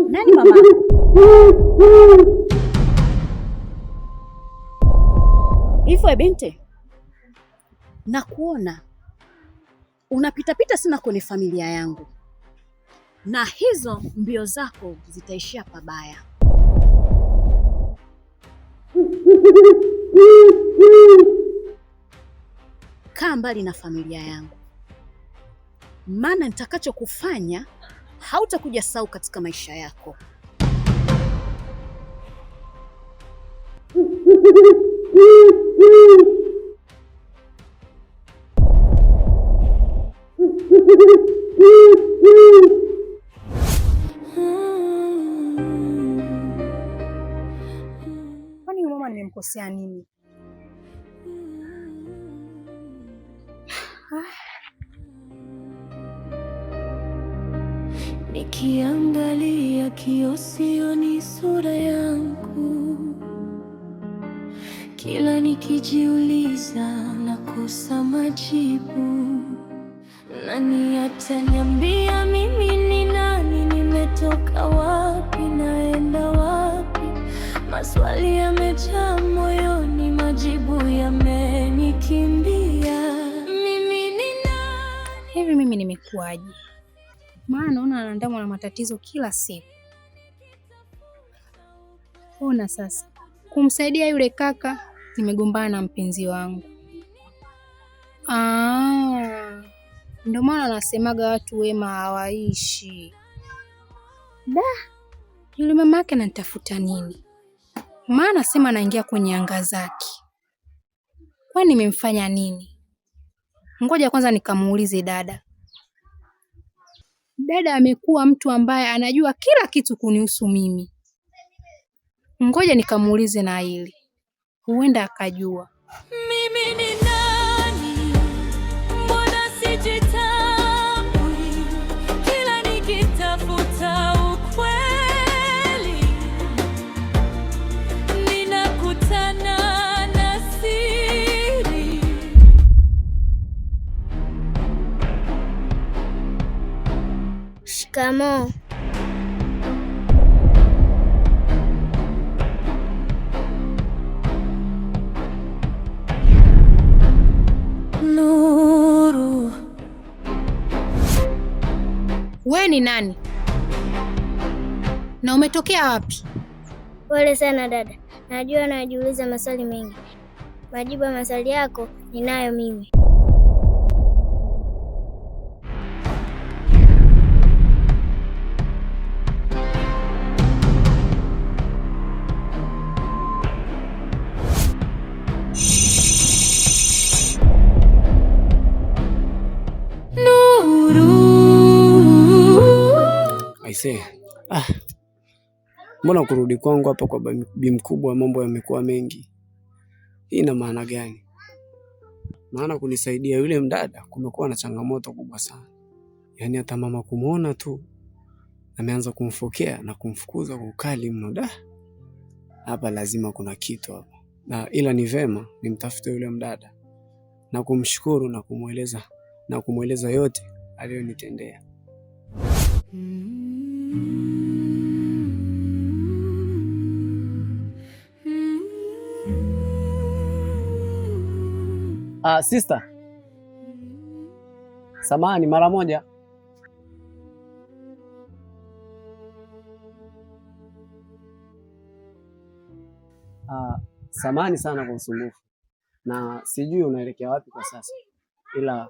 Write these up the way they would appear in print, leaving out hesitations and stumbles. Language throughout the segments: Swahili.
Nani mama? Hivyo binti, nakuona unapitapita sana kwenye familia yangu, na hizo mbio zako zitaishia pabaya. Kaa mbali na familia yangu, maana nitakachokufanya hautakuja sahau katika maisha yako. Kwani mama nimemkosea nini? Nikiangalia kioo sioni sura yangu, kila nikijiuliza nakosa majibu. Nani ataniambia mimi ni nani, nimetoka wapi, naenda wapi? Maswali yamejaa moyoni, majibu yamenikimbia. Mimi ni nani? Hivi mimi nimekuaje? Maana naona anaandamwa na matatizo kila siku. Ona sasa, kumsaidia yule kaka nimegombana na mpenzi wangu. Ndio maana anasemaga watu wema hawaishi. Yule mama yake ananitafuta nini? Maana anasema anaingia kwenye anga zake. Kwani nimemfanya nini? Ngoja kwanza nikamuulize dada. Dada amekuwa mtu ambaye anajua kila kitu kunihusu mimi. Ngoja nikamuulize na hili, huenda akajua. Mimi ni nani? Mbona sijitambui? Kila nikitafuta ukweli ninakutana na siri. Shikamoo. Nuru. Wewe ni nani? Na umetokea wapi? Pole sana dada, najua najiuliza maswali mengi. Majibu ya maswali yako ninayo mimi. Aisee, mbona kurudi kwangu hapa kwa bi mkubwa mambo yamekuwa mengi? Hii ina maana gani? Maana kunisaidia yule mdada kumekuwa na changamoto kubwa sana. Yaani hata mama kumuona tu ameanza kumfokea na kumfukuza kwa ukali mno. Hapa lazima kuna kitu hapa. Na ila ni vema nimtafute yule mdada na kumshukuru na kumweleza yote aliyonitendea. Sister. Samahani mara moja. Samahani sana kwa usumbufu. Na sijui unaelekea wapi kwa sasa. Ila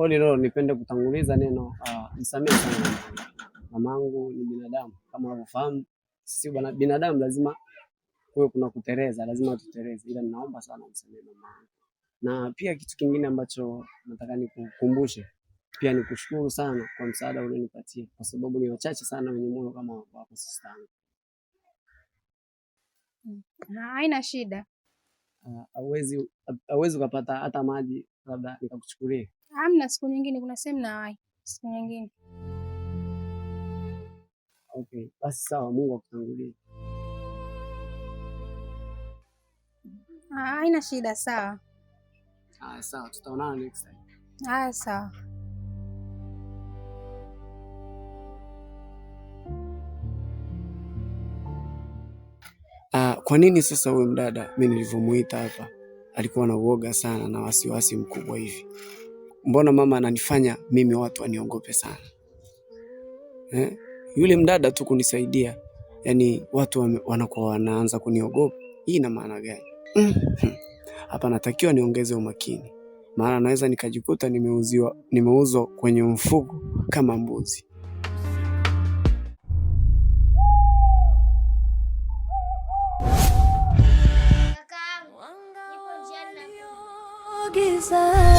leo nipende kutanguliza neno nisamehe sana. Mamangu ni binadamu kama unavyofahamu. Sisi binadamu lazima kuwe kuna kuteleza, lazima tuteleze. Ila ninaomba sana msamehe mamangu. Na pia kitu kingine ambacho nataka nikukumbushe pia ni kushukuru sana kwa msaada ulionipatia, kwa sababu ni wachache sana wenye moyo kama wako sister yangu. Haina shida. Hauwezi ukapata hata maji labda nikakuchukulie? Hamna, siku nyingine, kuna sehemu na wahi siku nyingine. Okay, basi sawa, Mungu akutangulie. Haina shida, sawa. Sawa, tutaonana next time. Haya, sawa. Kwa nini sasa huyu mdada mimi nilivyomuita hapa alikuwa na uoga sana na wasiwasi mkubwa hivi? Mbona mama ananifanya mimi watu waniogope sana? Yule mdada tu kunisaidia, yani watu wanakuwa wanaanza kuniogopa. Hii ina maana gani? Hapa natakiwa niongeze umakini, maana naweza nikajikuta nimeuzwa kwenye mfugo kama mbuzi. Giza